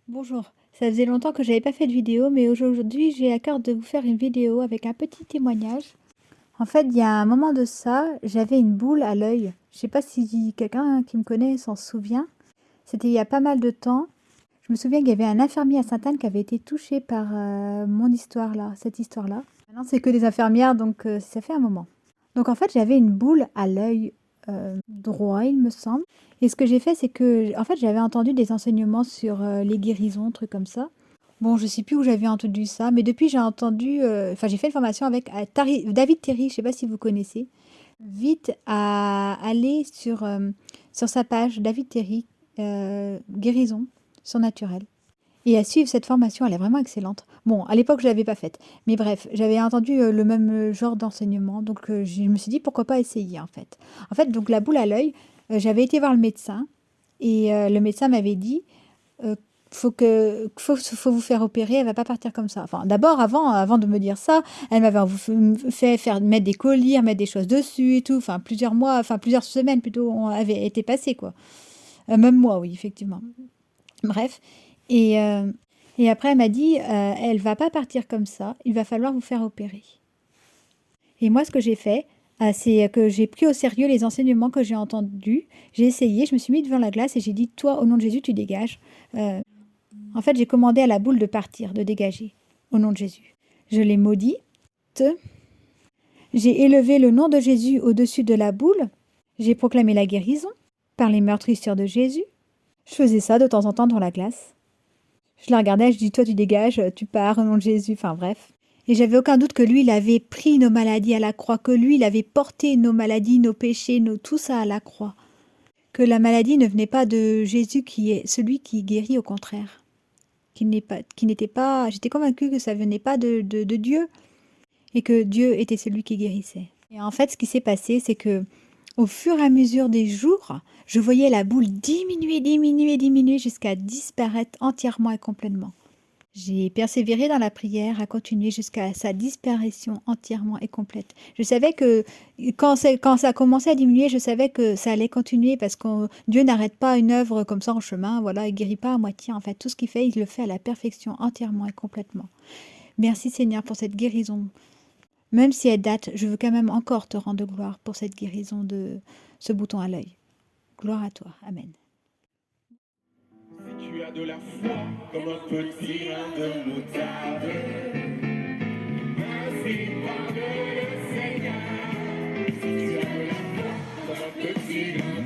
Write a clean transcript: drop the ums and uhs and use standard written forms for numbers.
Bonjour, ça faisait longtemps que j'avais pas fait de vidéo, mais aujourd'hui j'ai à cœur de vous faire une vidéo avec un petit témoignage. En fait, il y a un moment de ça, j'avais une boule à l'œil. Je sais pas si quelqu'un qui me connaît s'en souvient. C'était il y a pas mal de temps. Je me souviens qu'il y avait un infirmier à Sainte-Anne qui avait été touché par mon histoire là, cette histoire-là. Maintenant, c'est que des infirmières, donc ça fait un moment. Donc en fait, j'avais une boule à l'œil droit, il me semble. Et ce que j'ai fait, c'est que, en fait, j'avais entendu des enseignements sur les guérisons, trucs comme ça. Bon, je sais plus où j'avais entendu ça, mais depuis j'ai entendu, enfin j'ai fait une formation avec David Terry, je sais pas si vous connaissez. Vite à aller sur sa page David Terry, guérison surnaturelle. Et à suivre cette formation, elle est vraiment excellente. Bon, à l'époque, je l'avais pas faite. Mais bref, j'avais entendu le même genre d'enseignement. Donc, je me suis dit, pourquoi pas essayer, en fait. En fait, donc, la boule à l'œil, j'avais été voir le médecin. Et le médecin m'avait dit, euh, faut vous faire opérer, elle va pas partir comme ça. Enfin, d'abord, avant de me dire ça, elle m'avait fait faire mettre des colliers, mettre des choses dessus et tout. Enfin, plusieurs mois, enfin, plusieurs semaines plutôt, on avait été passées, quoi. Même moi, oui, effectivement. Bref. Et, euh, et après, elle m'a dit, elle va pas partir comme ça, il va falloir vous faire opérer. Et moi, ce que j'ai fait, c'est que j'ai pris au sérieux les enseignements que j'ai entendus. J'ai essayé, je me suis mis devant la glace et j'ai dit, toi, au nom de Jésus, tu dégages. Euh, En fait, j'ai commandé à la boule de partir, de dégager, au nom de Jésus. Je l'ai maudite. J'ai élevé le nom de Jésus au-dessus de la boule. J'ai proclamé la guérison par les meurtrissures de Jésus. Je faisais ça de temps en temps devant la glace. Je la regardais, je dis, toi tu dégages, tu pars au nom de Jésus, enfin bref. Et j'avais aucun doute que lui, il avait pris nos maladies à la croix, que lui, il avait porté nos maladies, nos péchés, tout ça à la croix. Que la maladie ne venait pas de Jésus qui est celui qui guérit, au contraire. Qui n'était pas, j'étais convaincue que ça venait pas de Dieu et que Dieu était celui qui guérissait. Et en fait, ce qui s'est passé, c'est que au fur et à mesure des jours, je voyais la boule diminuer, diminuer, diminuer jusqu'à disparaître entièrement et complètement. J'ai persévéré dans la prière à continuer jusqu'à sa disparition entièrement et complète. Je savais que quand ça a commencé à diminuer, je savais que ça allait continuer parce que Dieu n'arrête pas une œuvre comme ça en chemin, voilà, il guérit pas à moitié. En fait, tout ce qu'il fait, il le fait à la perfection, entièrement et complètement. Merci Seigneur pour cette guérison. Même si elle date, je veux quand même encore te rendre gloire pour cette guérison de ce bouton à l'œil. Gloire à toi. Amen. Si tu as de la foi comme un petit grain de moutarde, vas-y, parle le Seigneur. Si tu as de la foi comme un petit grain